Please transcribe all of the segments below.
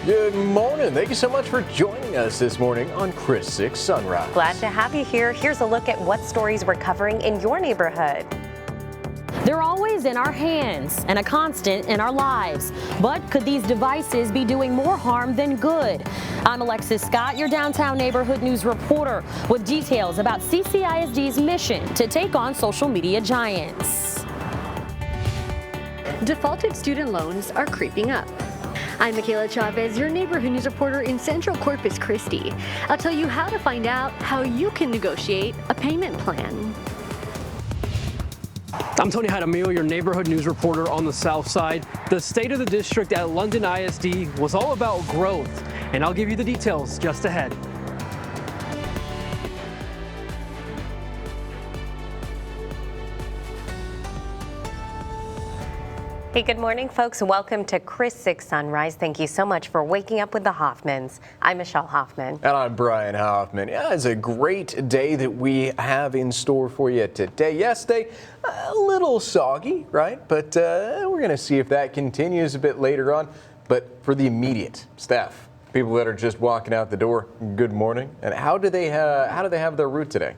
Good morning. Thank you so much for joining us this morning on Chris 6 Sunrise. Glad to have you here. Here's a look at what stories we're covering in your neighborhood. They're always in our hands and a constant in our lives. But could these devices be doing more harm than good? I'm Alexis Scott, your downtown neighborhood news reporter, with details about CCISD's mission to take on social media giants. Defaulted student loans are creeping up. I'm Michaela Chavez, your neighborhood news reporter in Central Corpus Christi. I'll tell you how to find out how you can negotiate a payment plan. I'm Tony Jaramillo, your neighborhood news reporter on the South Side. The state of the district at London ISD was all about growth, and I'll give you the details just ahead. Hey, good morning, folks. Welcome to Chris 6 Sunrise. Thank you so much for waking up with the Hoffmans. I'm Michelle Hoffman. And I'm Brian Hoffman. Yeah, it's a great day that we have in store for you today. Yesterday, a little soggy, right? But we're going to see if that continues a bit later on. But for the immediate, Steph, people that are just walking out the door, good morning. And how do they have their route today?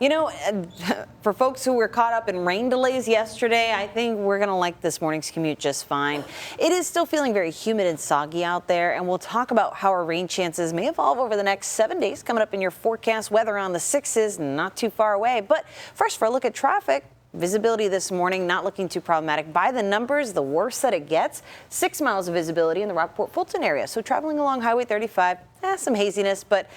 You know, for folks who were caught up in rain delays yesterday, I think we're going to like this morning's commute just fine. It is still feeling very humid and soggy out there, and we'll talk about how our rain chances may evolve over the next 7 days coming up in your forecast. Weather on the 6s, not too far away. But first, for a look at traffic. Visibility this morning not looking too problematic. By the numbers, the worse that it gets. 6 miles of visibility in the Rockport-Fulton area. So traveling along Highway 35, some haziness, but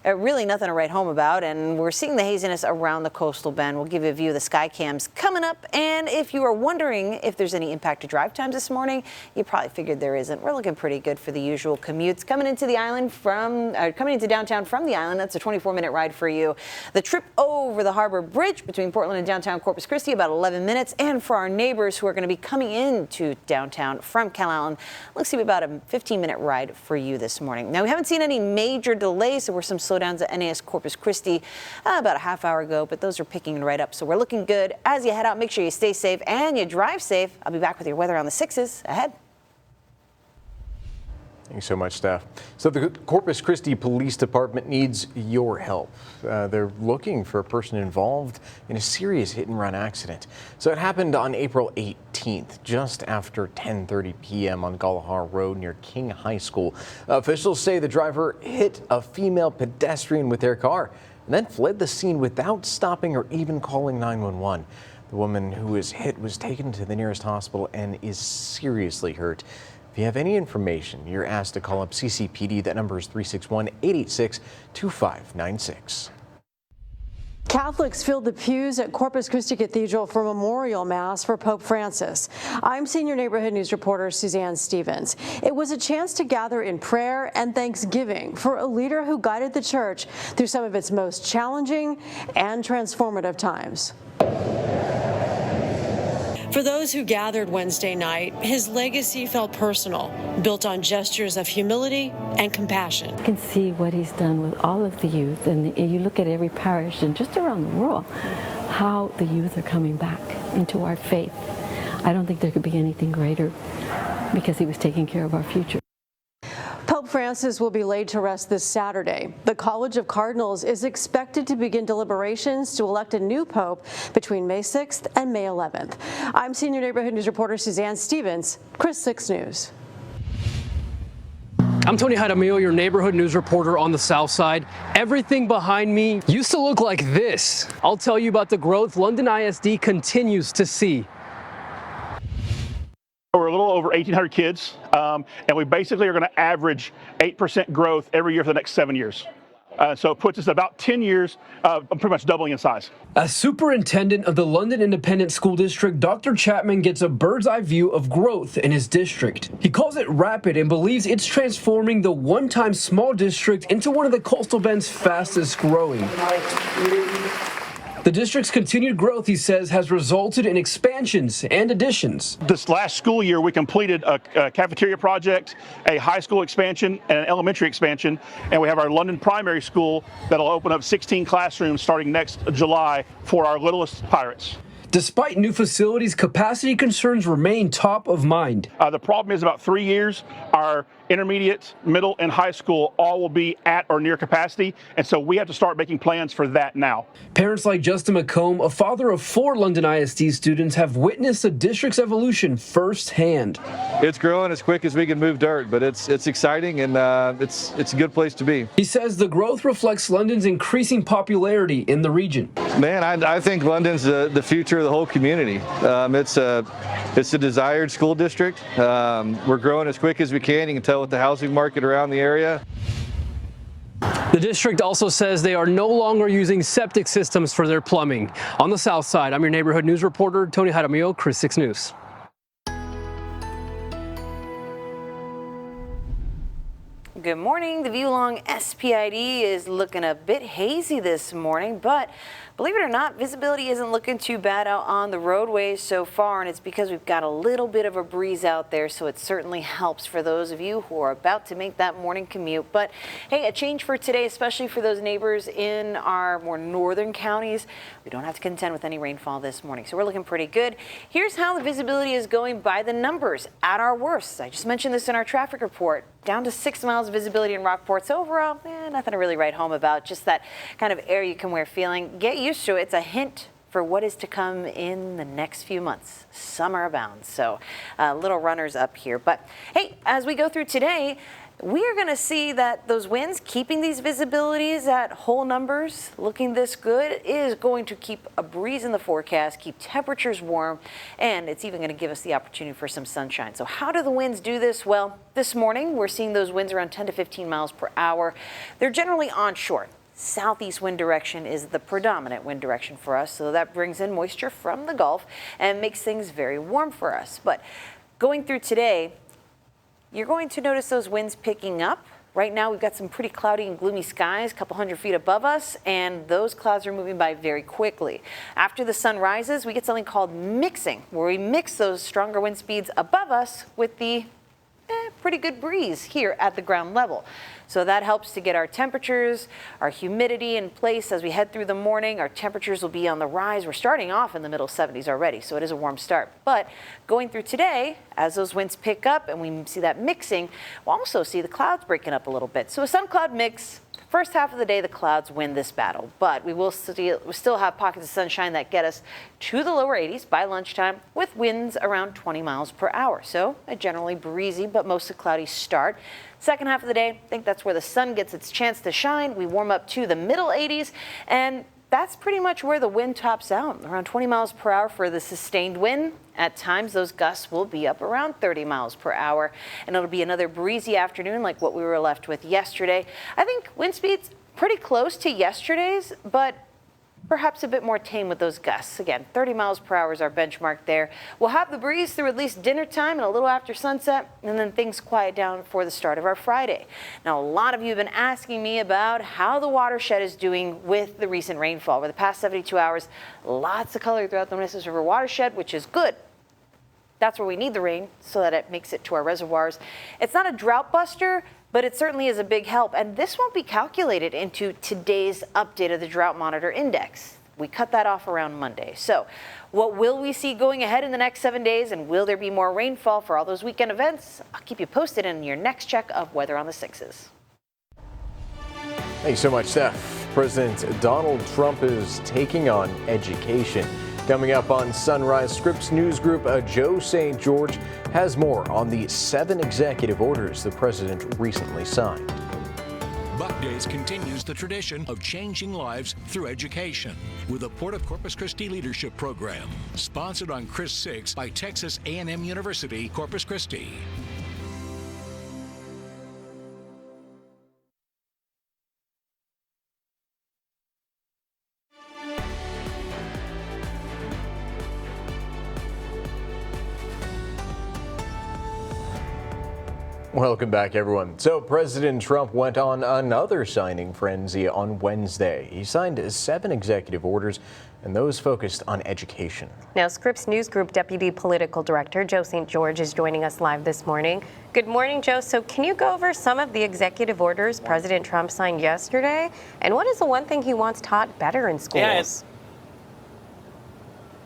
really nothing to write home about, and we're seeing the haziness around the coastal bend. We'll give you a view of the sky cams coming up, and if you are wondering if there's any impact to drive times this morning, you probably figured there isn't. We're looking pretty good for the usual commutes coming into the island coming into downtown from the island. That's a 24-minute ride for you. The trip over the Harbor Bridge between Portland and downtown Corpus Christi about 11 minutes, and for our neighbors who are going to be coming into downtown from Calallen, looks to be about a 15-minute ride for you this morning. Now, we haven't seen any major delays. There were some slowdowns at NAS Corpus Christi about a half hour ago, but those are picking right up. So we're looking good. As you head out, make sure you stay safe and you drive safe. I'll be back with your weather on the 6s ahead. Thanks so much, Steph. So the Corpus Christi Police Department needs your help. They're looking for a person involved in a serious hit-and-run accident. So it happened on April 18th, just after 10:30 p.m. on Galahar Road near King High School. Officials say the driver hit a female pedestrian with their car and then fled the scene without stopping or even calling 911. The woman who was hit was taken to the nearest hospital and is seriously hurt. If you have any information, you're asked to call up CCPD. That number is 361-886-2596. Catholics filled the pews at Corpus Christi Cathedral for memorial mass for Pope Francis. I'm senior neighborhood news reporter Suzanne Stevens. It was a chance to gather in prayer and thanksgiving for a leader who guided the church through some of its most challenging and transformative times. For those who gathered Wednesday night, his legacy felt personal, built on gestures of humility and compassion. You can see what he's done with all of the youth, and you look at every parish and just around the world, how the youth are coming back into our faith. I don't think there could be anything greater because he was taking care of our future. Pope Francis will be laid to rest this Saturday. The College of Cardinals is expected to begin deliberations to elect a new pope between May 6th and May 11th. I'm senior neighborhood news reporter Suzanne Stevens, Chris 6 News. I'm Tony Jaramillo, your neighborhood news reporter on the South Side. Everything behind me used to look like this. I'll tell you about the growth London ISD continues to see. We're a little over 1,800 kids, and we basically are going to average 8% growth every year for the next 7 years. So it puts us about 10 years pretty much doubling in size. As superintendent of the London Independent School District, Dr. Chapman gets a bird's eye view of growth in his district. He calls it rapid and believes it's transforming the one-time small district into one of the Coastal Bend's fastest growing. The district's continued growth, he says, has resulted in expansions and additions. This last school year, we completed a cafeteria project, a high school expansion, and an elementary expansion. And we have our London Primary School that'll open up 16 classrooms starting next July for our littlest pirates. Despite new facilities, capacity concerns remain top of mind. The problem is about 3 years, our intermediate, middle, and high school all will be at or near capacity, and so we have to start making plans for that now. Parents like Justin McComb, a father of 4 London ISD students, have witnessed the district's evolution firsthand. It's growing as quick as we can move dirt, but it's exciting and it's a good place to be. He says the growth reflects London's increasing popularity in the region. Man, I think London's the future of the whole community. It's a desired school district. We're growing as quick as we can. You can tell with the housing market around the area. The district also says they are no longer using septic systems for their plumbing. On the south side, I'm your neighborhood news reporter, Tony Jaramillo, Chris 6 News. Good morning. The view along SPID is looking a bit hazy this morning, but believe it or not, visibility isn't looking too bad out on the roadways so far, and it's because we've got a little bit of a breeze out there, so it certainly helps for those of you who are about to make that morning commute. But hey, a change for today, especially for those neighbors in our more northern counties. We don't have to contend with any rainfall this morning, so we're looking pretty good. Here's how the visibility is going by the numbers at our worst. I just mentioned this in our traffic report. Down to 6 miles of visibility in Rockport. So overall, nothing to really write home about. Just that kind of air you can wear feeling. Get used to it. It's a hint for what is to come in the next few months. Summer abounds. So little runners up here. But hey, as we go through today, we are going to see that those winds keeping these visibilities at whole numbers, looking this good, is going to keep a breeze in the forecast, keep temperatures warm, and it's even going to give us the opportunity for some sunshine. So how do the winds do this? Well, this morning we're seeing those winds around 10 to 15 miles per hour. They're generally onshore. Southeast wind direction is the predominant wind direction for us, so that brings in moisture from the Gulf and makes things very warm for us. But going through today, you're going to notice those winds picking up. Right now, we've got some pretty cloudy and gloomy skies a couple hundred feet above us, and those clouds are moving by very quickly. After the sun rises, we get something called mixing, where we mix those stronger wind speeds above us with the pretty good breeze here at the ground level. So that helps to get our temperatures, our humidity in place as we head through the morning. Our temperatures will be on the rise. We're starting off in the middle 70s already, so it is a warm start. But going through today, as those winds pick up and we see that mixing, we'll also see the clouds breaking up a little bit. So a sun cloud mix. First half of the day, the clouds win this battle, but we still have pockets of sunshine that get us to the lower 80s by lunchtime with winds around 20 miles per hour. So a generally breezy but mostly cloudy start. Second half of the day, I think that's where the sun gets its chance to shine. We warm up to the middle 80s, and that's pretty much where the wind tops out, around 20 miles per hour for the sustained wind. At times, those gusts will be up around 30 miles per hour, and it'll be another breezy afternoon like what we were left with yesterday. I think wind speeds pretty close to yesterday's, but perhaps a bit more tame with those gusts. Again, 30 miles per hour is our benchmark there. We'll have the breeze through at least dinner time and a little after sunset, and then things quiet down for the start of our Friday. Now, a lot of you have been asking me about how the watershed is doing with the recent rainfall. Over the past 72 hours, lots of color throughout the Nueces River watershed, which is good. That's where we need the rain so that it makes it to our reservoirs. It's not a drought buster, but it certainly is a big help. And this won't be calculated into today's update of the Drought Monitor Index. We cut that off around Monday. So what will we see going ahead in the next 7 days? And will there be more rainfall for all those weekend events? I'll keep you posted in your next check of Weather on the Sixes. Thanks so much, Steph. President Donald Trump is taking on education. Coming up on Sunrise Scripps News Group, Joe St. George has more on the 7 executive orders the president recently signed. Buck Days continues the tradition of changing lives through education with the Port of Corpus Christi Leadership Program, sponsored on Chris 6 by Texas A&M University, Corpus Christi. Welcome back, everyone. So President Trump went on another signing frenzy on Wednesday. He signed 7 executive orders, and those focused on education. Now, Scripps News Group Deputy Political Director Joe St. George is joining us live this morning. Good morning, Joe. So can you go over some of the executive orders President Trump signed yesterday? And what is the one thing he wants taught better in schools?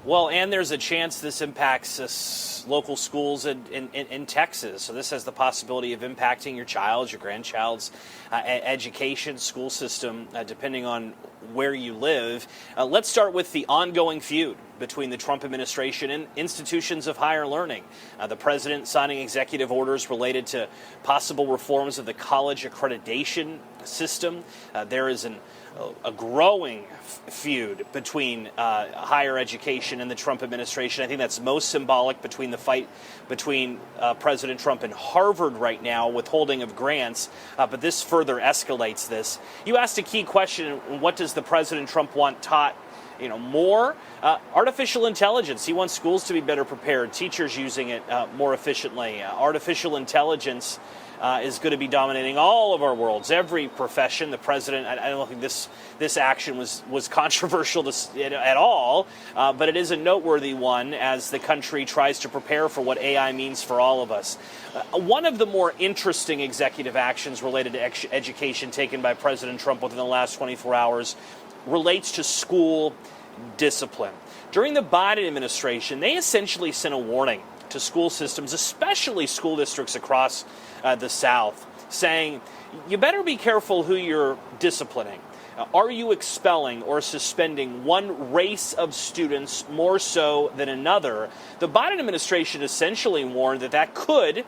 Well, and there's a chance this impacts local schools in Texas. So this has the possibility of impacting your child's, your grandchild's education, school system, depending on where you live. Let's start with the ongoing feud between the Trump administration and institutions of higher learning. The president signing executive orders related to possible reforms of the college accreditation system. There is a growing feud between higher education and the Trump administration. I think that's most symbolic between the fight between President Trump and Harvard right now, withholding of grants, but this further escalates this. You asked a key question, what does the President Trump want taught more? Artificial intelligence. He wants schools to be better prepared, teachers using it more efficiently. Artificial intelligence is going to be dominating all of our worlds, every profession. The president, I don't think this action was controversial at all, but it is a noteworthy one as the country tries to prepare for what AI means for all of us. One of the more interesting executive actions related to education taken by President Trump within the last 24 hours relates to school discipline. During the Biden administration, they essentially sent a warning to school systems, especially school districts across the South, saying, you better be careful who you're disciplining. Are you expelling or suspending one race of students more so than another? The Biden administration essentially warned that could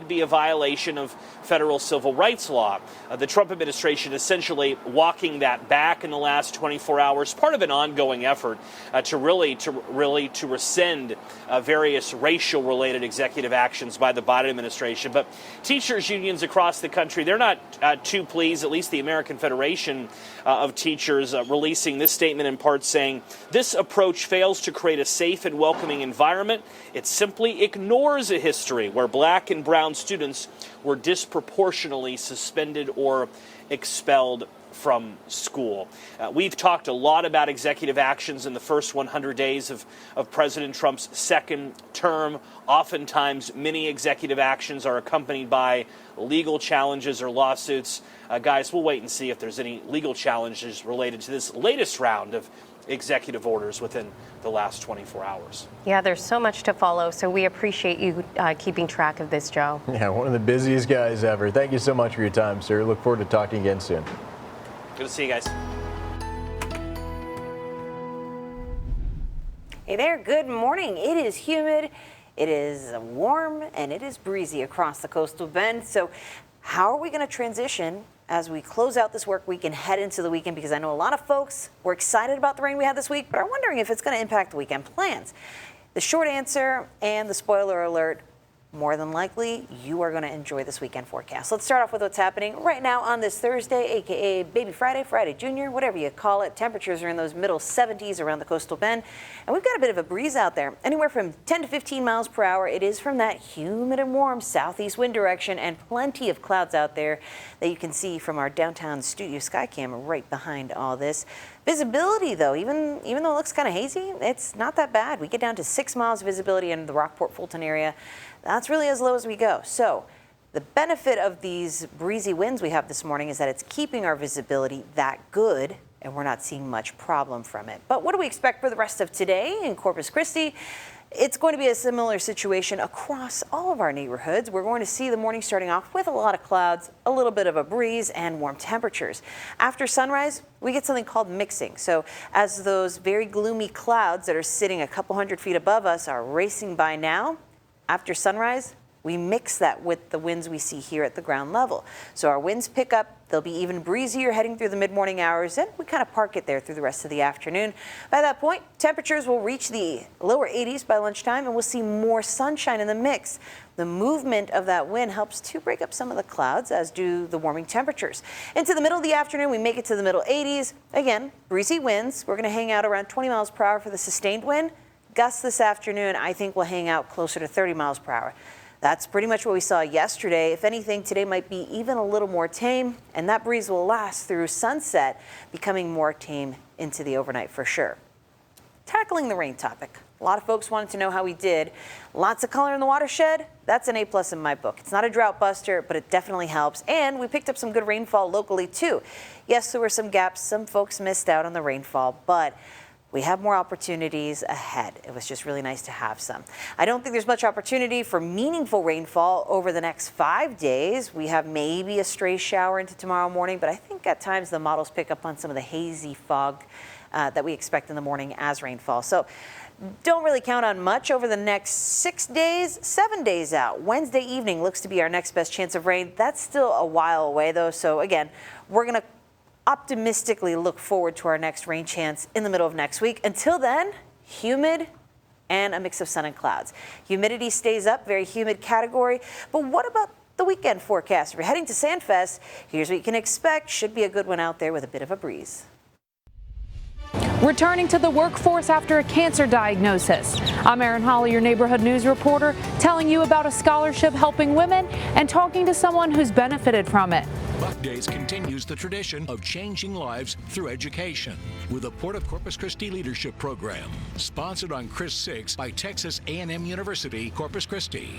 be a violation of federal civil rights law. The Trump administration essentially walking that back in the last 24 hours, part of an ongoing effort to rescind various racial-related executive actions by the Biden administration. But teachers unions across the country, they're not too pleased, at least the American Federation of Teachers releasing this statement in part saying, this approach fails to create a safe and welcoming environment. It simply ignores a history where black and brown students were disproportionately suspended or expelled from school. We've talked a lot about executive actions in the first 100 days of President Trump's second term. Oftentimes, many executive actions are accompanied by legal challenges or lawsuits. Guys, we'll wait and see if there's any legal challenges related to this latest round of executive orders within the last 24 hours. Yeah, there's so much to follow, so we appreciate you keeping track of this, Joe. Yeah, one of the busiest guys ever. Thank you so much for your time, sir. Look forward to talking again soon. Good to see you guys. Hey there, good morning. It is humid, it is warm, and it is breezy across the coastal bend. So how are we going to transition as we close out this work week and head into the weekend? Because I know a lot of folks were excited about the rain we had this week, but are wondering if it's going to impact the weekend plans. The short answer and the spoiler alert, more than likely, you are going to enjoy this weekend forecast. Let's start off with what's happening right now on this Thursday, aka Baby Friday, Friday Junior, whatever you call it. Temperatures are in those middle 70s around the coastal bend, and we've got a bit of a breeze out there, anywhere from 10 to 15 miles per hour. It is from that humid and warm southeast wind direction, and plenty of clouds out there that you can see from our downtown studio sky camera right behind all this. Visibility, though, even though it looks kind of hazy, it's not that bad. We get down to 6 miles visibility in the Rockport-Fulton area. That's really as low as we go. So the benefit of these breezy winds we have this morning is that it's keeping our visibility that good, and we're not seeing much problem from it. But what do we expect for the rest of today in Corpus Christi? It's going to be a similar situation across all of our neighborhoods. We're going to see the morning starting off with a lot of clouds, a little bit of a breeze, and warm temperatures. After sunrise, we get something called mixing. So as those very gloomy clouds that are sitting a couple hundred feet above us are racing by now, after sunrise, we mix that with the winds we see here at the ground level. So our winds pick up, they'll be even breezier heading through the mid-morning hours, and we kind of park it there through the rest of the afternoon. By that point, temperatures will reach the lower 80s by lunchtime, and we'll see more sunshine in the mix. The movement of that wind helps to break up some of the clouds, as do the warming temperatures. Into the middle of the afternoon, we make it to the middle 80s. Again, breezy winds. We're going to hang out around 20 miles per hour for the sustained wind. Gusts this afternoon, I think, will hang out closer to 30 miles per hour. That's pretty much what we saw yesterday. If anything, today might be even a little more tame, and that breeze will last through sunset, becoming more tame into the overnight for sure. Tackling the rain topic. A lot of folks wanted to know how we did. Lots of color in the watershed. That's an A+ in my book. It's not a drought buster, but it definitely helps. And we picked up some good rainfall locally too. Yes, there were some gaps. Some folks missed out on the rainfall, but we have more opportunities ahead. It was just really nice to have some. I don't think there's much opportunity for meaningful rainfall over the next 5 days. We have maybe a stray shower into tomorrow morning, but I think at times the models pick up on some of the hazy fog that we expect in the morning as rainfall. So don't really count on much over the next 6 days, 7 days out. Wednesday evening looks to be our next best chance of rain. That's still a while away though. So again, we're going to optimistically look forward to our next rain chance in the middle of next week. Until then, humid and a mix of sun and clouds. Humidity stays up, very humid category. But what about the weekend forecast? If you're heading to Sandfest, here's what you can expect. Should be a good one out there with a bit of a breeze. Returning to the workforce after a cancer diagnosis. I'm Erin Holly, your neighborhood news reporter, telling you about a scholarship helping women and talking to someone who's benefited from it. Buck Days continues the tradition of changing lives through education with the Port of Corpus Christi Leadership Program, sponsored on Chris 6 by Texas A&M University, Corpus Christi.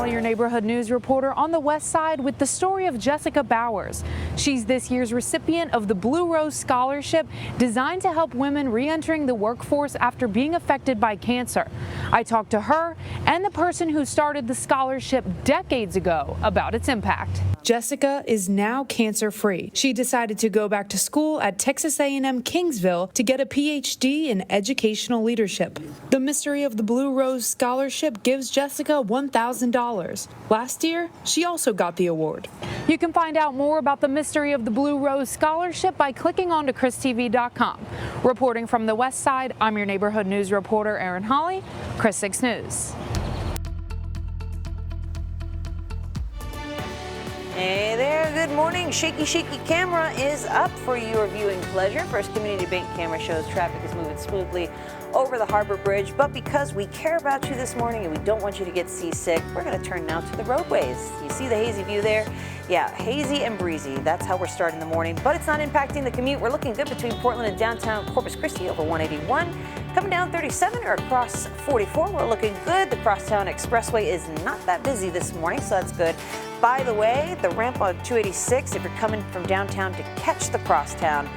Your neighborhood news reporter on the West Side with the story of Jessica Bowers. She's this year's recipient of the Blue Rose Scholarship, designed to help women re-entering the workforce after being affected by cancer. I talked to her and the person who started the scholarship decades ago about its impact. Jessica is now cancer-free. She decided to go back to school at Texas A&M Kingsville to get a PhD in educational leadership. The mystery of the Blue Rose Scholarship gives Jessica $1,000. Last year, she also got the award. You can find out more about the mystery of the Blue Rose Scholarship by clicking on to ChrisTV.com. Reporting from the West Side, I'm your neighborhood news reporter, Erin Holly, Chris 6 News. Hey there, good morning. Shaky Camera is up for your viewing pleasure. First Community Bank camera shows traffic is moving smoothly over the Harbor Bridge, but because we care about you this morning and we don't want you to get seasick, we're going to turn now to the roadways. You see the hazy view there? Yeah, hazy and breezy. That's how we're starting the morning, but it's not impacting the commute. We're looking good between Portland and downtown Corpus Christi over 181. Coming down 37 or across 44, we're looking good. The Crosstown Expressway is not that busy this morning, so that's good. By the way, the ramp on 286, if you're coming from downtown to catch the Crosstown,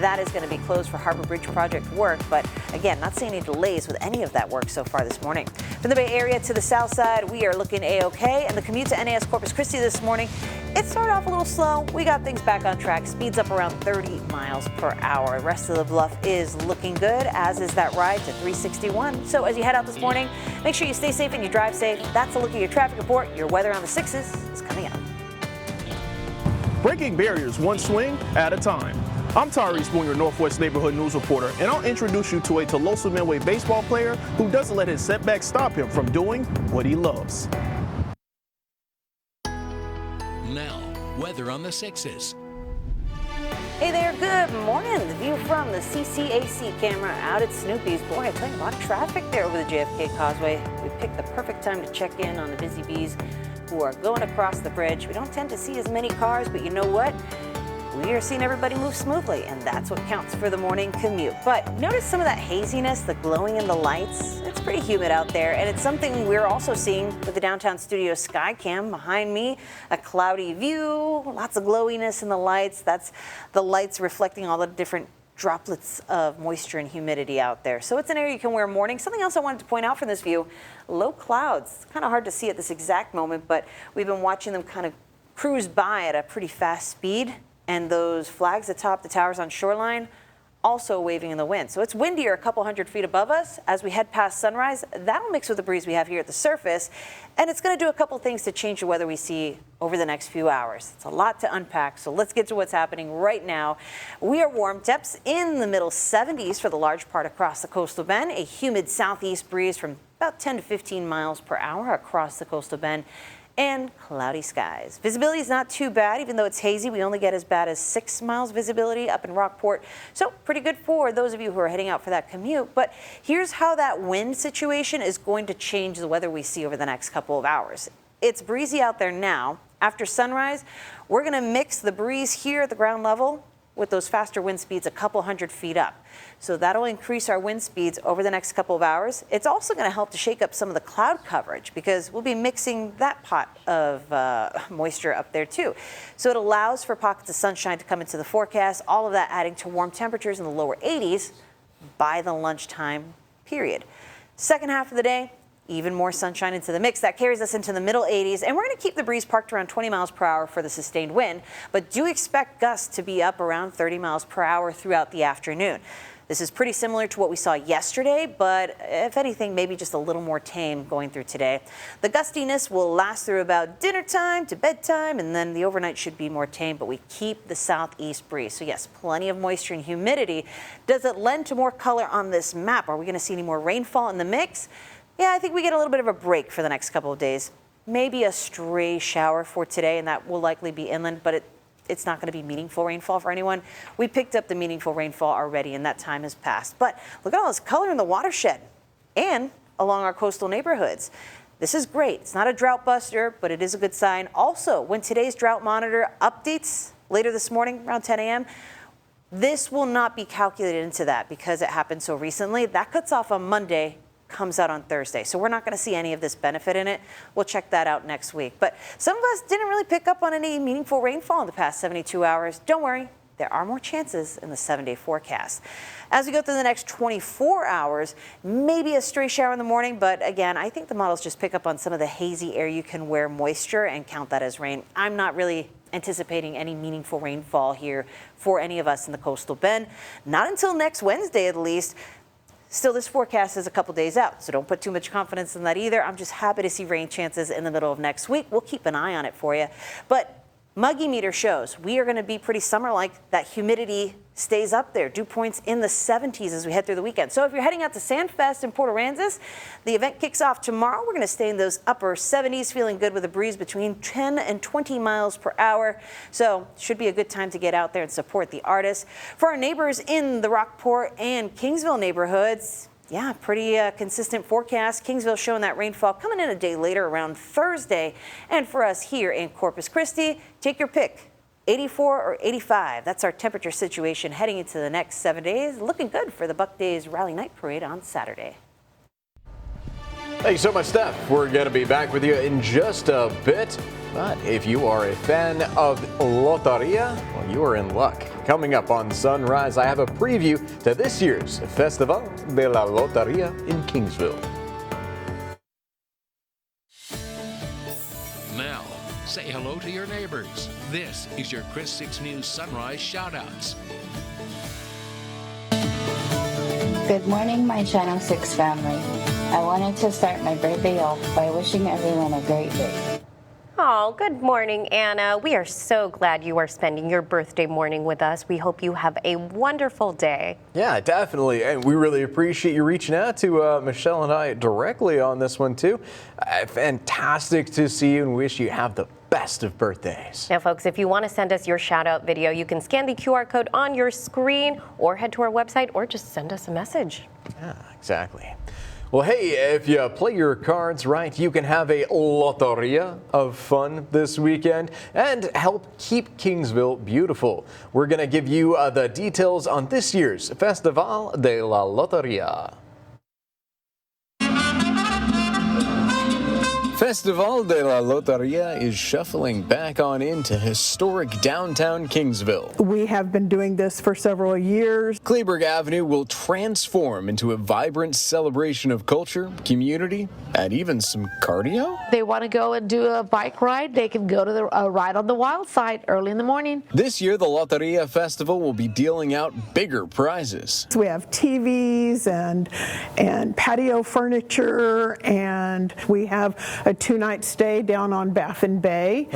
that is going to be closed for Harbor Bridge project work. But again, not seeing any delays with any of that work so far this morning. From the Bay Area to the south side, we are looking A-OK. And the commute to NAS Corpus Christi this morning, it started off a little slow. We got things back on track. Speeds up around 30 miles per hour. The rest of the bluff is looking good, as is that ride to 361. So as you head out this morning, make sure you stay safe and you drive safe. That's a look at your traffic report. Your weather on the 6s is coming up. Breaking barriers one swing at a time. I'm Tyrese Boone, your Northwest Neighborhood News reporter, and I'll introduce you to a Tolosa Midway baseball player who doesn't let his setbacks stop him from doing what he loves. Now, weather on the 6s. Hey there, good morning. The view from the CCAC camera out at Snoopy's. Boy, I tell you, a lot of traffic there over the JFK Causeway. We picked the perfect time to check in on the busy bees who are going across the bridge. We don't tend to see as many cars, but you know what? We are seeing everybody move smoothly, and that's what counts for the morning commute. But notice some of that haziness, the glowing in the lights. It's pretty humid out there, and it's something we're also seeing with the downtown studio sky cam behind me. A cloudy view, lots of glowiness in the lights. That's the lights reflecting all the different droplets of moisture and humidity out there. So it's an area you can wear morning. Something else I wanted to point out from this view, low clouds. It's kind of hard to see at this exact moment, but we've been watching them kind of cruise by at a pretty fast speed. And those flags atop the towers on Shoreline also waving in the wind. So it's windier a couple hundred feet above us as we head past sunrise. That'll mix with the breeze we have here at the surface, and it's going to do a couple things to change the weather we see over the next few hours. It's a lot to unpack, so let's get to what's happening right now. We are warm, temps in the middle 70s for the large part across the coastal bend. A humid southeast breeze from about 10 to 15 miles per hour across the coastal bend. And cloudy skies. Visibility is not too bad, even though it's hazy. We only get as bad as 6 miles visibility up in Rockport. So pretty good for those of you who are heading out for that commute. But here's how that wind situation is going to change the weather we see over the next couple of hours. It's breezy out there now. After sunrise, we're going to mix the breeze here at the ground level with those faster wind speeds a couple hundred feet up. So that'll increase our wind speeds over the next couple of hours. It's also going to help to shake up some of the cloud coverage because we'll be mixing that pot of moisture up there too. So it allows for pockets of sunshine to come into the forecast, all of that adding to warm temperatures in the lower 80s by the lunchtime period. Second half of the day, even more sunshine into the mix. That carries us into the middle 80s, and we're going to keep the breeze parked around 20 miles per hour for the sustained wind, but do expect gusts to be up around 30 miles per hour throughout the afternoon. This is pretty similar to what we saw yesterday, but if anything, maybe just a little more tame going through today. The gustiness will last through about dinner time to bedtime, and then the overnight should be more tame, but we keep the southeast breeze. So yes, plenty of moisture and humidity. Does it lend to more color on this map? Are we going to see any more rainfall in the mix? Yeah, I think we get a little bit of a break for the next couple of days. Maybe a stray shower for today, and that will likely be inland, but it's not going to be meaningful rainfall for anyone. We picked up the meaningful rainfall already, and that time has passed. But look at all this color in the watershed and along our coastal neighborhoods. This is great. It's not a drought buster, but it is a good sign. Also, when today's drought monitor updates later this morning around 10 a.m., this will not be calculated into that because it happened so recently. That cuts off on Monday, comes out on Thursday. So we're not going to see any of this benefit in it. We'll check that out next week. But some of us didn't really pick up on any meaningful rainfall in the past 72 hours. Don't worry, there are more chances in the 7-day forecast. As we go through the next 24 hours, maybe a stray shower in the morning, but again, I think the models just pick up on some of the hazy air you can wear moisture and count that as rain. I'm not really anticipating any meaningful rainfall here for any of us in the coastal bend. Not until next Wednesday at least. Still, this forecast is a couple days out, so don't put too much confidence in that either. I'm just happy to see rain chances in the middle of next week. We'll keep an eye on it for you. But Muggy meter shows we are going to be pretty summer-like. That humidity stays up there. Dew points in the 70s as we head through the weekend. So if you're heading out to Sandfest in Port Aransas, the event kicks off tomorrow. We're going to stay in those upper 70s, feeling good with a breeze between 10 and 20 miles per hour. So should be a good time to get out there and support the artists. For our neighbors in the Rockport and Kingsville neighborhoods, yeah, pretty consistent forecast. Kingsville showing that rainfall coming in a day later around Thursday. And for us here in Corpus Christi, take your pick. 84 or 85. That's our temperature situation heading into the next 7 days. Looking good for the Buck Days Rally Night Parade on Saturday. Thank you so much, Steph. We're going to be back with you in just a bit. But if you are a fan of Loteria, well, you are in luck. Coming up on Sunrise, I have a preview to this year's Festival de la Loteria in Kingsville. Now, say hello to your neighbors. This is your Chris 6 News Sunrise Shoutouts. Good morning, my Channel 6 family. I wanted to start my birthday off by wishing everyone a great day. Oh, good morning, Anna. We are so glad you are spending your birthday morning with us. We hope you have a wonderful day. Yeah, definitely. And we really appreciate you reaching out to Michelle and I directly on this one, too. Fantastic to see you and wish you have the best of birthdays. Now, folks, if you want to send us your shout out video, you can scan the QR code on your screen or head to our website or just send us a message. Yeah, exactly. Well, hey, if you play your cards right, you can have a loteria of fun this weekend and help keep Kingsville beautiful. We're going to give you the details on this year's Festival de la Loteria. Festival de la Loteria is shuffling back on into historic downtown Kingsville. We have been doing this for several years. Kleberg Avenue will transform into a vibrant celebration of culture, community, and even some cardio. They want to go and do a bike ride. They can go to the ride on the wild side early in the morning. This year, the Loteria Festival will be dealing out bigger prizes. So we have TVs and patio furniture, and we have a 2-night stay down on Baffin Bay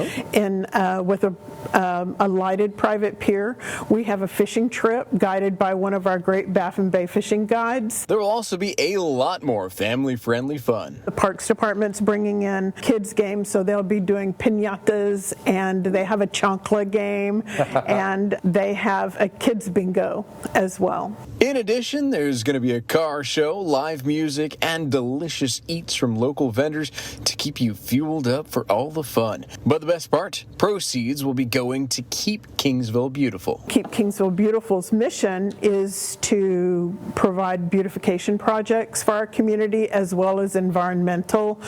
with a lighted private pier. We have a fishing trip guided by one of our great Baffin Bay fishing guides. There will also be a lot more family-friendly fun. The Parks Department's bringing in kids games, so they'll be doing piñatas, and they have a chancla game, and they have a kids bingo as well. In addition, there's going to be a car show, live music, and delicious eats from local vendors to keep you fueled up for all the fun. But the best part, proceeds will be going to Keep Kingsville Beautiful. Keep Kingsville Beautiful's mission is to provide beautification projects for our community as well as environmental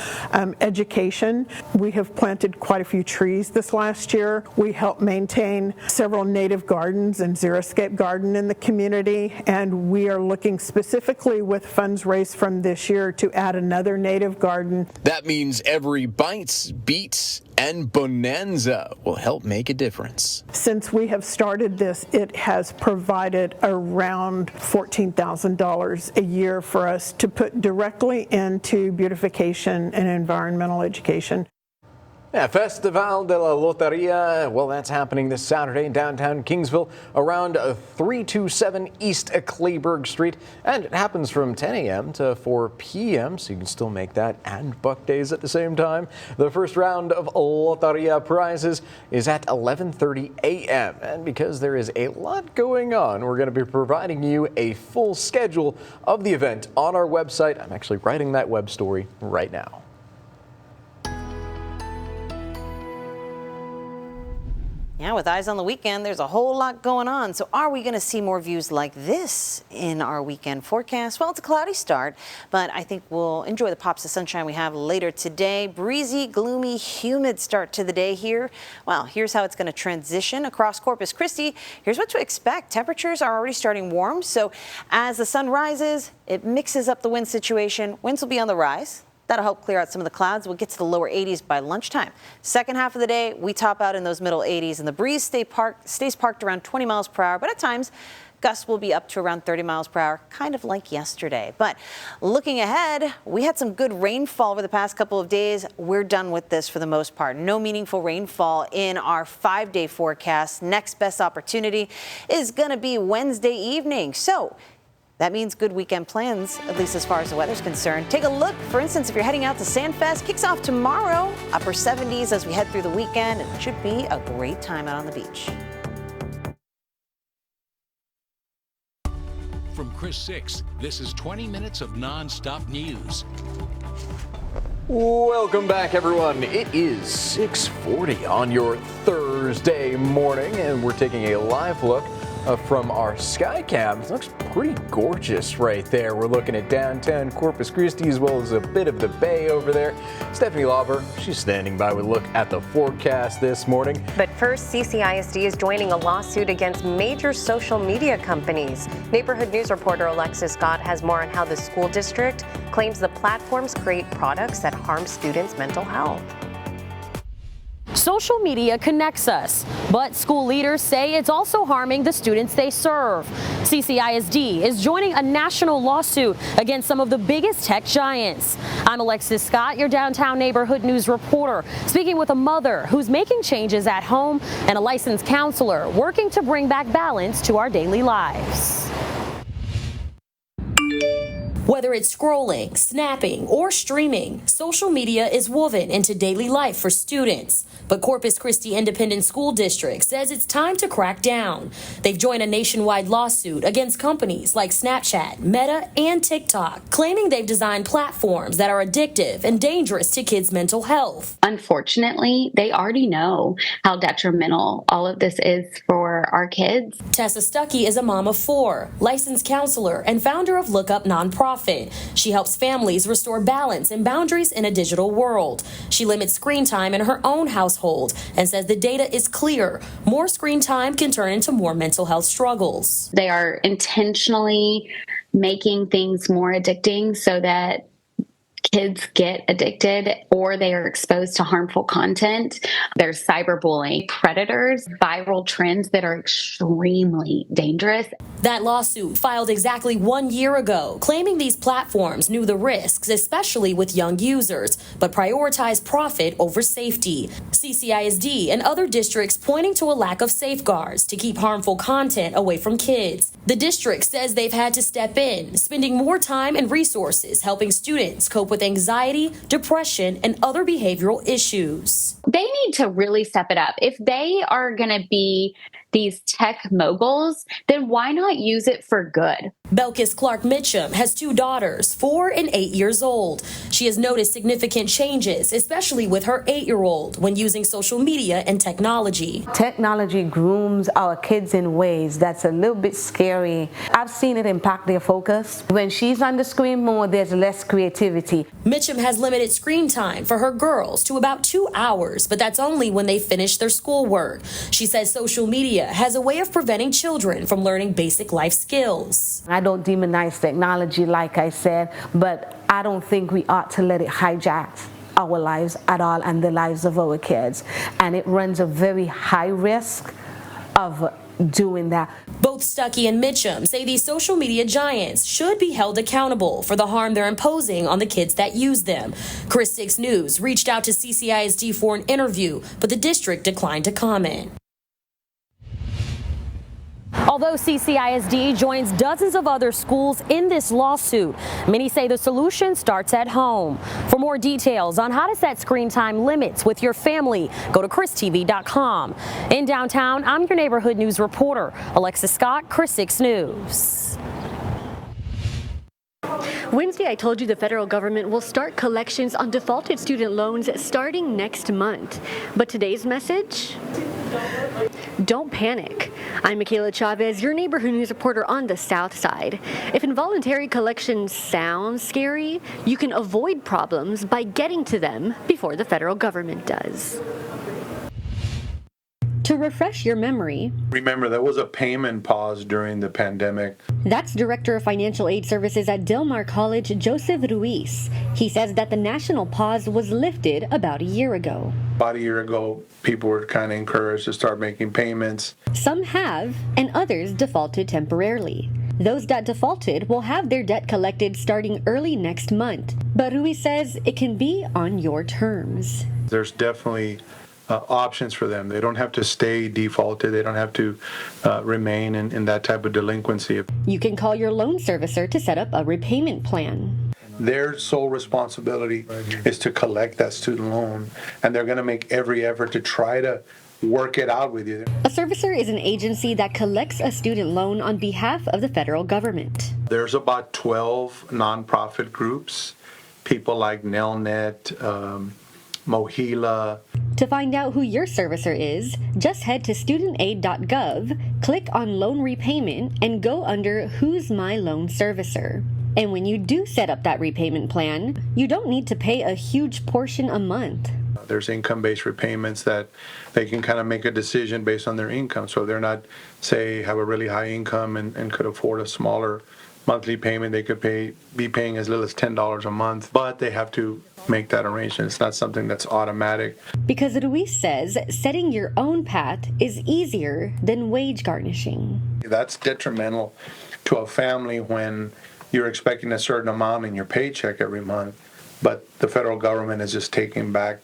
education. We have planted quite a few trees this last year. We helped maintain several native gardens and Xeriscape Garden in the community, and we are looking specifically with funds raised from this year to add another native garden. That means every Bites, Beats, and Bonanza will help make a difference. Since we have started this, it has provided around $14,000 a year for us to put directly into beautification and environmental education. Yeah, Festival de la Loteria, well, that's happening this Saturday in downtown Kingsville around 327 East Clayburgh Street. And it happens from 10 a.m. to 4 p.m., so you can still make that and Buck Days at the same time. The first round of Loteria prizes is at 11:30 a.m. And because there is a lot going on, we're going to be providing you a full schedule of the event on our website. I'm actually writing that web story right now. Yeah, with eyes on the weekend, there's a whole lot going on. So are we going to see more views like this in our weekend forecast? Well, it's a cloudy start, but I think we'll enjoy the pops of sunshine we have later today. Breezy, gloomy, humid start to the day here. Well, here's how it's going to transition across Corpus Christi. Here's what to expect. Temperatures are already starting warm, so as the sun rises, it mixes up the wind situation. Winds will be on the rise. That'll help clear out some of the clouds. We'll get to the lower 80s by lunchtime. Second half of the day, we top out in those middle 80s, and the breeze stays parked around 20 miles per hour, but at times, gusts will be up to around 30 miles per hour, kind of like yesterday. But looking ahead, we had some good rainfall over the past couple of days. We're done with this for the most part. No meaningful rainfall in our 5-day forecast. Next best opportunity is going to be Wednesday evening. So that means good weekend plans, at least as far as the weather's concerned. Take a look, for instance, if you're heading out to Sandfest, kicks off tomorrow, upper 70s as we head through the weekend. It should be a great time out on the beach. From Chris 6, this is 20 minutes of non-stop news. Welcome back, everyone. It is 6:40 on your Thursday morning, and we're taking a live look from our sky cam. It looks pretty gorgeous right there. We're looking at downtown Corpus Christi as well as a bit of the bay over there. Stephanie Lauber, she's standing by with a look at the forecast this morning. But first, CCISD is joining a lawsuit against major social media companies. Neighborhood News reporter Alexis Scott has more on how the school district claims the platforms create products that harm students' mental health. Social media connects us, but school leaders say it's also harming the students they serve. CCISD is joining a national lawsuit against some of the biggest tech giants. I'm Alexis Scott, your downtown neighborhood news reporter, speaking with a mother who's making changes at home and a licensed counselor working to bring back balance to our daily lives. Whether it's scrolling, snapping, or streaming, social media is woven into daily life for students. But Corpus Christi Independent School District says it's time to crack down. They've joined a nationwide lawsuit against companies like Snapchat, Meta, and TikTok, claiming they've designed platforms that are addictive and dangerous to kids' mental health. Unfortunately, they already know how detrimental all of this is for our kids. Tessa Stuckey is a mom of 4, licensed counselor, and founder of Look Up Nonprofit. She helps families restore balance and boundaries in a digital world. She limits screen time in her own household and says the data is clear. More screen time can turn into more mental health struggles. They are intentionally making things more addicting so that kids get addicted or they are exposed to harmful content. There's cyberbullying, predators, viral trends that are extremely dangerous. That lawsuit filed exactly 1 year ago, claiming these platforms knew the risks, especially with young users, but prioritized profit over safety. CCISD and other districts pointing to a lack of safeguards to keep harmful content away from kids. The district says they've had to step in, spending more time and resources helping students cope with anxiety, depression, and other behavioral issues. They need to really step it up. If they are going to be these tech moguls, then why not use it for good? Belkis Clark Mitchum has 2 daughters, 4 and 8 years old. She has noticed significant changes, especially with her 8-year-old, when using social media and technology. Technology grooms our kids in ways that's a little bit scary. I've seen it impact their focus. When she's on the screen more, there's less creativity. Mitchum has limited screen time for her girls to about 2 hours, but that's only when they finish their schoolwork. She says social media has a way of preventing children from learning basic life skills. I don't demonize technology, like I said, but I don't think we ought to let it hijack our lives at all and the lives of our kids. And it runs a very high risk of doing that. Both Stuckey and Mitchum say these social media giants should be held accountable for the harm they're imposing on the kids that use them. Chris 6 News reached out to CCISD for an interview, but the district declined to comment. Although CCISD joins dozens of other schools in this lawsuit, many say the solution starts at home. For more details on how to set screen time limits with your family, go to christv.com. In downtown, I'm your neighborhood news reporter, Alexis Scott, Chris 6 News. Wednesday, I told you the federal government will start collections on defaulted student loans starting next month. But today's message? Don't panic. I'm Michaela Chavez, your neighborhood news reporter on the South Side. If involuntary collections sound scary, you can avoid problems by getting to them before the federal government does. To refresh your memory, remember there was a payment pause during the pandemic. That's Director of Financial Aid Services at Del Mar College, Joseph Ruiz. He says that the national pause was lifted about a year ago. About a year ago, people were kind of encouraged to start making payments. Some have, and others defaulted temporarily. Those that defaulted will have their debt collected starting early next month. But Ruiz says it can be on your terms. There's definitely options for them. They don't have to stay defaulted. They don't have to remain in that type of delinquency. You can call your loan servicer to set up a repayment plan. Their sole responsibility is to collect that student loan, and they're going to make every effort to try to work it out with you. A servicer is an agency that collects a student loan on behalf of the federal government. There's about 12 nonprofit groups, people like Nelnet, Mohila. To find out who your servicer is, just head to studentaid.gov, click on loan repayment, and go under Who's My Loan Servicer. And when you do set up that repayment plan, you don't need to pay a huge portion a month. There's income-based repayments that they can kind of make a decision based on their income. So they're not, say, have a really high income and could afford a smaller monthly payment. They could be paying as little as $10 a month, but they have to make that arrangement. It's not something that's automatic. Because Ruiz says setting your own path is easier than wage garnishing. That's detrimental to a family when you're expecting a certain amount in your paycheck every month, but the federal government is just taking back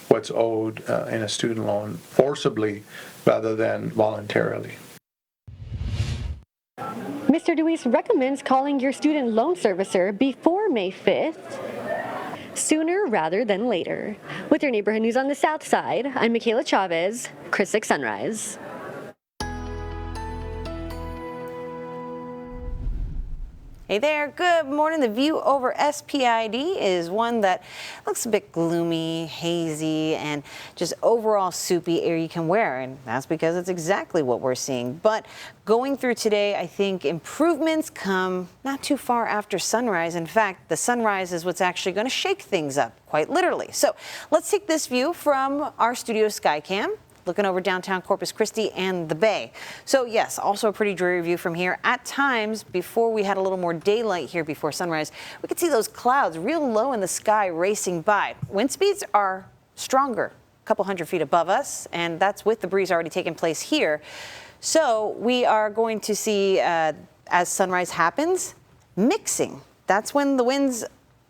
what's owed in a student loan forcibly rather than voluntarily. Mr. Ruiz recommends calling your student loan servicer before May 5th, sooner rather than later. With your neighborhood news on the South Side, I'm Michaela Chavez, Chris 6 Sunrise. Hey there, good morning. The view over SPID is one that looks a bit gloomy, hazy, and just overall soupy air you can wear, and that's because it's exactly what we're seeing. But going through today, I think improvements come not too far after sunrise. In fact, the sunrise is what's actually going to shake things up, quite literally. So let's take this view from our studio Skycam, looking over downtown Corpus Christi and the Bay. So yes, also a pretty dreary view from here. At times, before we had a little more daylight here before sunrise, we could see those clouds real low in the sky racing by. Wind speeds are stronger, a couple hundred feet above us, and that's with the breeze already taking place here. So we are going to see, as sunrise happens, mixing. That's when the winds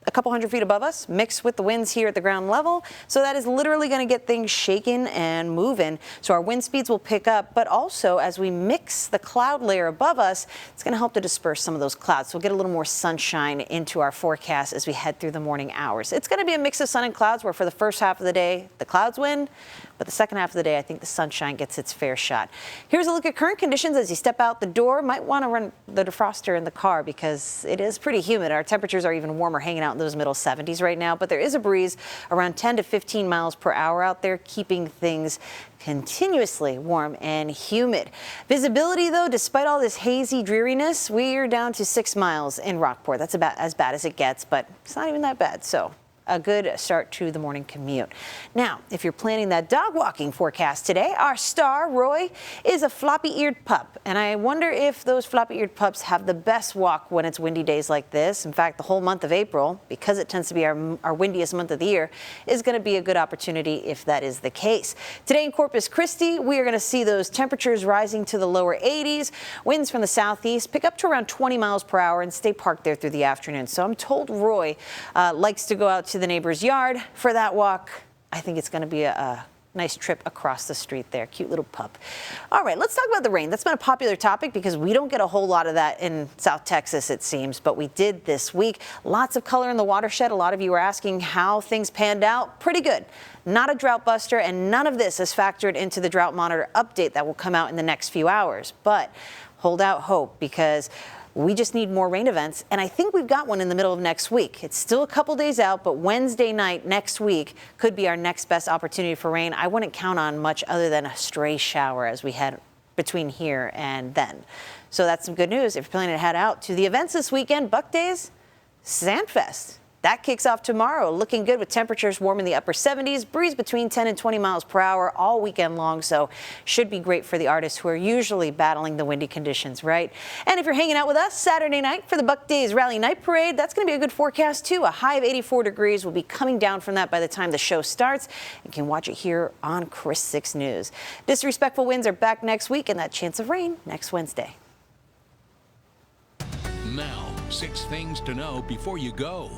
a couple hundred feet above us, mixed with the winds here at the ground level. So that is literally going to get things shaking and moving. So our wind speeds will pick up, but also as we mix the cloud layer above us, it's going to help to disperse some of those clouds. So we'll get a little more sunshine into our forecast as we head through the morning hours. It's going to be a mix of sun and clouds, where for the first half of the day, the clouds win, but the second half of the day, I think the sunshine gets its fair shot. Here's a look at current conditions as you step out the door. Might want to run the defroster in the car because it is pretty humid. Our temperatures are even warmer, hanging out in those middle 70s right now, but there is a breeze around 10 to 15 miles per hour out there, keeping things continuously warm and humid. Visibility, though, despite all this hazy dreariness, we are down to 6 miles in Rockport. That's about as bad as it gets, but it's not even that bad. So a good start to the morning commute. Now, if you're planning that dog walking forecast today, our star, Roy, is a floppy-eared pup. And I wonder if those floppy-eared pups have the best walk when it's windy days like this. In fact, the whole month of April, because it tends to be our windiest month of the year, is going to be a good opportunity if that is the case. Today in Corpus Christi, we are going to see those temperatures rising to the lower 80s. Winds from the southeast pick up to around 20 miles per hour and stay parked there through the afternoon. So I'm told Roy likes to go out to the neighbor's yard for that walk. I think it's going to be a nice trip across the street there. Cute little pup. All right, let's talk about the rain. That's been a popular topic because we don't get a whole lot of that in South Texas, it seems, but we did this week. Lots of color in the watershed. A lot of you were asking how things panned out. Pretty good. Not a drought buster, and none of this is factored into the drought monitor update that will come out in the next few hours. But hold out hope, because we just need more rain events, and I think we've got one in the middle of next week. It's still a couple days out, but Wednesday night next week could be our next best opportunity for rain. I wouldn't count on much other than a stray shower as we head between here and then. So that's some good news if you're planning to head out to the events this weekend. Buck Days, Sandfest. That kicks off tomorrow, looking good with temperatures warm in the upper 70s, breeze between 10 and 20 miles per hour all weekend long, so should be great for the artists who are usually battling the windy conditions, right? And if you're hanging out with us Saturday night for the Buck Days Rally Night Parade, that's going to be a good forecast too. A high of 84 degrees will be coming down from that by the time the show starts. You can watch it here on Chris 6 News. Disrespectful winds are back next week, and that chance of rain next Wednesday. Now, 6 things to know before you go.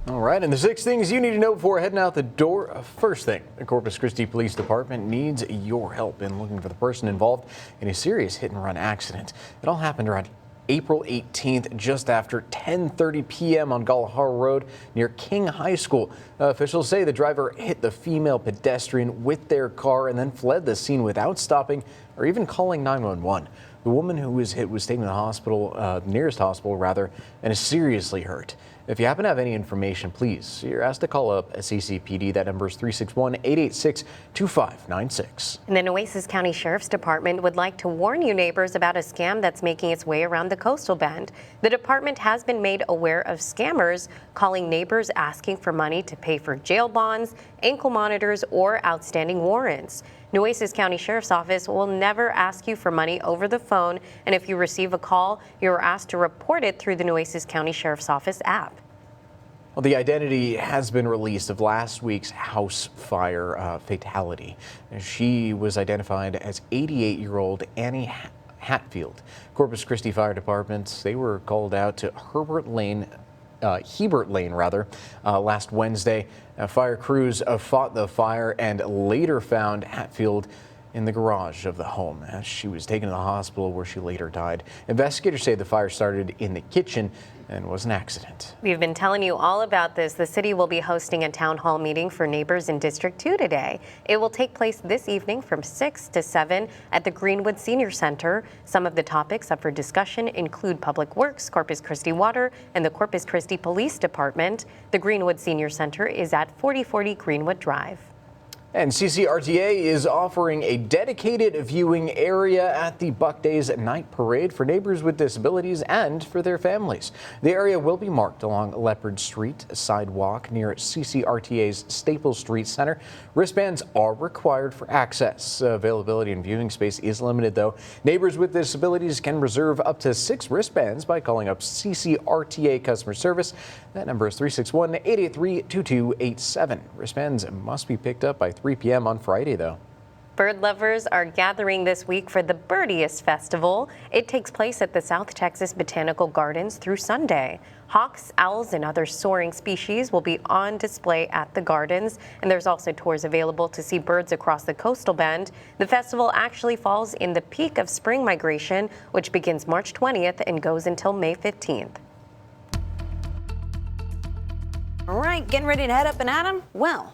All right, and the 6 things you need to know before heading out the door. First thing, the Corpus Christi Police Department needs your help in looking for the person involved in a serious hit-and-run accident. It all happened around April 18th, just after 10:30 p.m. on Gullahara Road near King High School. Officials say the driver hit the female pedestrian with their car and then fled the scene without stopping or even calling 911. The woman who was hit was taken to the hospital, nearest hospital rather, and is seriously hurt. If you happen to have any information, please, you're asked to call up a CCPD. That number is 361-886-2596. And the Nueces County Sheriff's Department would like to warn you neighbors about a scam that's making its way around the coastal bend. The department has been made aware of scammers calling neighbors asking for money to pay for jail bonds, ankle monitors, or outstanding warrants. Nueces County Sheriff's Office will never ask you for money over the phone, and if you receive a call, you are asked to report it through the Nueces County Sheriff's Office app. Well, the identity has been released of last week's house fire fatality. She was identified as 88-year-old Annie Hatfield. Corpus Christi Fire Department, they were called out to Hebert Lane, last Wednesday. Fire crews fought the fire and later found Hatfield in the garage of the home. She was taken to the hospital where she later died. Investigators say the fire started in the kitchen and was an accident. We've been telling you all about this. The city will be hosting a town hall meeting for neighbors in District 2 today. It will take place this evening from 6 to 7 at the Greenwood Senior Center. Some of the topics up for discussion include Public Works, Corpus Christi Water, and the Corpus Christi Police Department. The Greenwood Senior Center is at 4040 Greenwood Drive. And CCRTA is offering a dedicated viewing area at the Buck Days Night Parade for neighbors with disabilities and for their families. The area will be marked along Leopard Street, a sidewalk near CCRTA's Staples Street Center. Wristbands are required for access. Availability and viewing space is limited, though. Neighbors with disabilities can reserve up to 6 wristbands by calling up CCRTA customer service. That number is 361-883-2287. Wristbands must be picked up by 3 p.m. on Friday, though. Bird lovers are gathering this week for the Birdiest Festival. It takes place at the South Texas Botanical Gardens through Sunday. Hawks, owls, and other soaring species will be on display at the gardens, and there's also tours available to see birds across the coastal bend. The festival actually falls in the peak of spring migration, which begins March 20th and goes until May 15th. All right, getting ready to head up and at 'em? Well,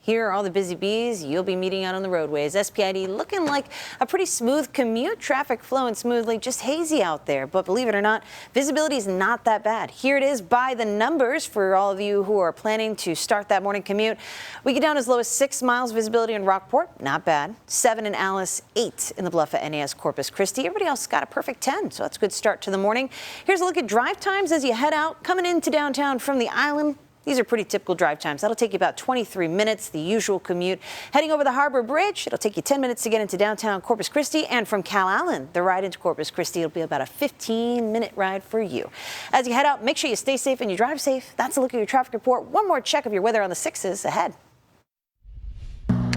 here are all the busy bees you'll be meeting out on the roadways. SPID looking like a pretty smooth commute. Traffic flowing smoothly, just hazy out there. But believe it or not, visibility is not that bad. Here it is by the numbers for all of you who are planning to start that morning commute. We get down as low as 6 miles visibility in Rockport, not bad. 7 in Alice, 8 in the Bluff at NAS Corpus Christi. Everybody else got a perfect 10, so that's a good start to the morning. Here's a look at drive times as you head out, coming into downtown from the island. These are pretty typical drive times. That'll take you about 23 minutes, the usual commute. Heading over the Harbor Bridge, it'll take you 10 minutes to get into downtown Corpus Christi. And from Calallen, the ride into Corpus Christi, it'll be about a 15-minute ride for you. As you head out, make sure you stay safe and you drive safe. That's a look at your traffic report. One more check of your weather on the 6s ahead.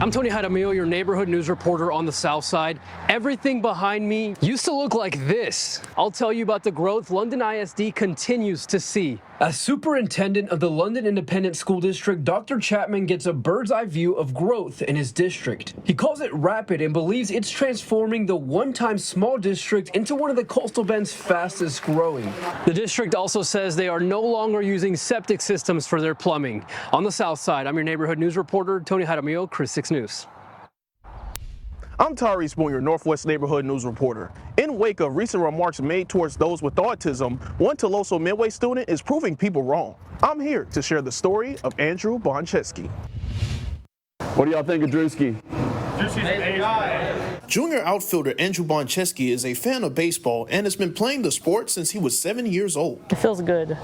I'm Tony Jaramillo, your neighborhood news reporter on the South Side. Everything behind me used to look like this. I'll tell you about the growth London ISD continues to see. As superintendent of the London Independent School District, Dr. Chapman gets a bird's eye view of growth in his district. He calls it rapid and believes it's transforming the one-time small district into one of the Coastal Bend's fastest growing. The district also says they are no longer using septic systems for their plumbing. On the South Side, I'm your neighborhood news reporter, Tony Jaramillo, Chris 6 News. I'm Tyrese Boone, your Northwest Neighborhood News reporter. In wake of recent remarks made towards those with autism, one Tuloso Midway student is proving people wrong. I'm here to share the story of Andrew Boncheski. What do y'all think of Drewski? Junior outfielder Andrew Boncheski is a fan of baseball and has been playing the sport since he was 7 years old. It feels good.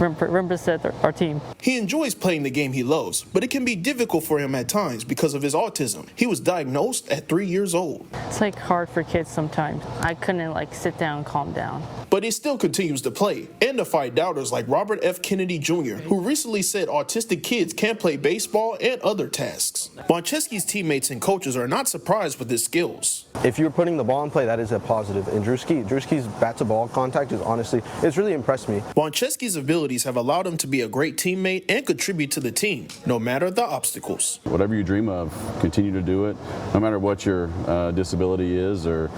Represent our team. He enjoys playing the game he loves, but it can be difficult for him at times because of his autism. He was diagnosed at 3 years old. It's hard for kids sometimes. I couldn't sit down and calm down. But he still continues to play and to fight doubters like Robert F. Kennedy Jr., who recently said autistic kids can't play baseball and other tasks. Boncheski's teammates and coaches are not surprised with his skills. If you're putting the ball in play, that is a positive. And Drewski's bat-to-ball contact is honestly, it's really impressed me. Boncheski's abilities have allowed him to be a great teammate and contribute to the team, no matter the obstacles. Whatever you dream of, continue to do it, no matter what your disability is or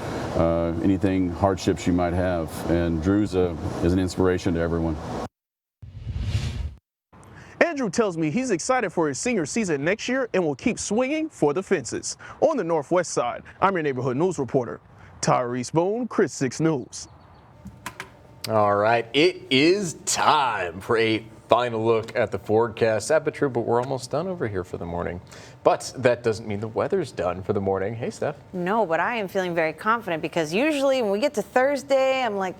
anything, hardships you might have. And Drew's is an inspiration to everyone. Andrew tells me he's excited for his senior season next year and will keep swinging for the fences. On the Northwest Side, I'm your neighborhood news reporter, Tyrese Boone, Chris 6 News. All right, it is time for a final look at the forecast. Sad but true, but we're almost done over here for the morning. But that doesn't mean the weather's done for the morning. Hey, Steph. No, but I am feeling very confident because usually when we get to Thursday, I'm like,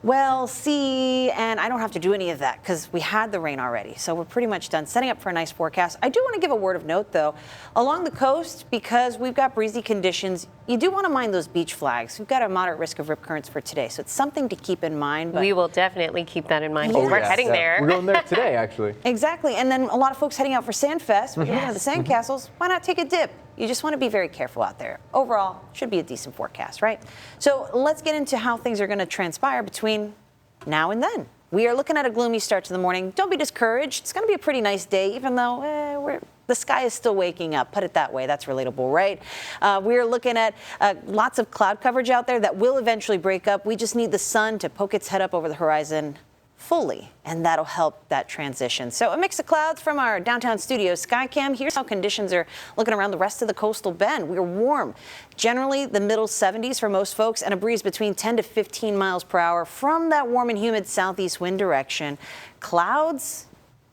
well, see, and I don't have to do any of that because we had the rain already. So we're pretty much done setting up for a nice forecast. I do want to give a word of note, though. Along the coast, because we've got breezy conditions, you do want to mind those beach flags. We've got a moderate risk of rip currents for today, so it's something to keep in mind. But we will definitely keep that in mind. Oh, We're yes. heading there. We're going there today, actually. Exactly, and then a lot of folks heading out for Sandfest. We're going to the sandcastles. Why not take a dip? You just want to be very careful out there. Overall, should be a decent forecast, right? So let's get into how things are going to transpire between now and then. We are looking at a gloomy start to the morning. Don't be discouraged. It's going to be a pretty nice day, even though the sky is still waking up. Put it that way. That's relatable, right? We're looking at lots of cloud coverage out there that will eventually break up. We just need the sun to poke its head up over the horizon fully, and that'll help that transition. So a mix of clouds from our downtown studio Skycam. Here's how conditions are looking around the rest of the coastal bend. We're warm, generally the middle 70s for most folks, and a breeze between 10 to 15 miles per hour from that warm and humid southeast wind direction. Clouds,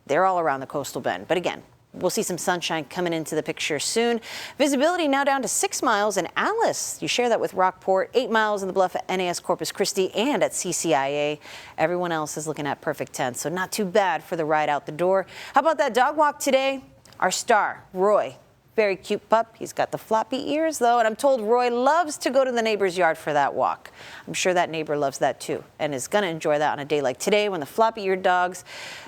they're all around the coastal bend, but again, we'll see some sunshine coming into the picture soon. Visibility now down to 6 miles in Alice. You share that with Rockport, 8 miles in the Bluff at NAS Corpus Christi and at CCIA. Everyone else is looking at perfect 10, so not too bad for the ride out the door. How about that dog walk today? Our star, Roy, Very cute pup. He's got the floppy ears, though, and I'm told Roy loves to go to the neighbor's yard for that walk. I'm sure that neighbor loves that, too, and is going to enjoy that on a day like today when the floppy-eared dogs,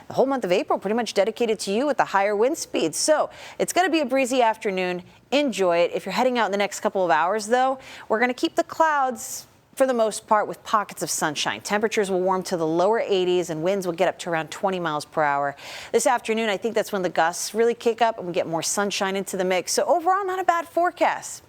the whole month of April, pretty much dedicated to you with the higher wind speeds. So it's going to be a breezy afternoon. Enjoy it. If you're heading out in the next couple of hours, though, we're going to keep the clouds for the most part with pockets of sunshine. Temperatures will warm to the lower 80s and winds will get up to around 20 miles per hour. This afternoon, I think that's when the gusts really kick up and we get more sunshine into the mix. So overall, not a bad forecast.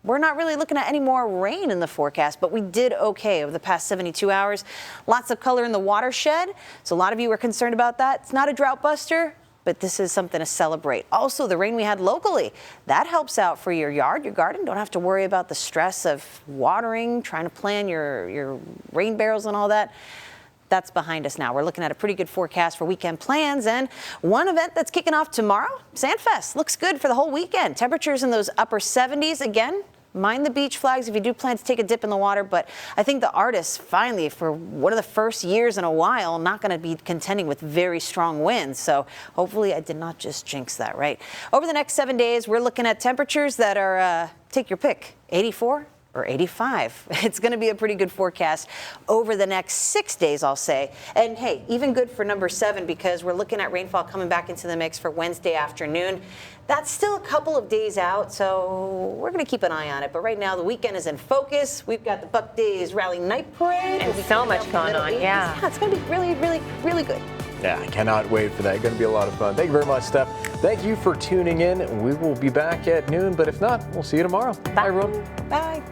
We're not really looking at any more rain in the forecast, but we did okay over the past 72 hours. Lots of color in the watershed, so a lot of you were concerned about that. It's not a drought buster, but this is something to celebrate. Also, the rain we had locally, that helps out for your yard, your garden. Don't have to worry about the stress of watering, trying to plan your rain barrels and all that. That's behind us now. We're looking at a pretty good forecast for weekend plans, and one event that's kicking off tomorrow, Sandfest. Looks good for the whole weekend. Temperatures in those upper 70s again. Mind the beach flags if you do plan to take a dip in the water, but I think the artists finally, for one of the first years in a while, not going to be contending with very strong winds. So hopefully I did not just jinx that, right? Over the next 7 days, we're looking at temperatures that are, take your pick, 84 or 85. It's going to be a pretty good forecast over the next 6 days, I'll say. And hey, even good for number 7 because we're looking at rainfall coming back into the mix for Wednesday afternoon. That's still a couple of days out, so we're going to keep an eye on it. But right now, the weekend is in focus. We've got the Buck Days Rally Night Parade. And so much going on, yeah. Yeah, it's going to be really, really, really good. Yeah, I cannot wait for that. Going to be a lot of fun. Thank you very much, Steph. Thank you for tuning in. We will be back at noon, but if not, we'll see you tomorrow. Bye everyone. Bye.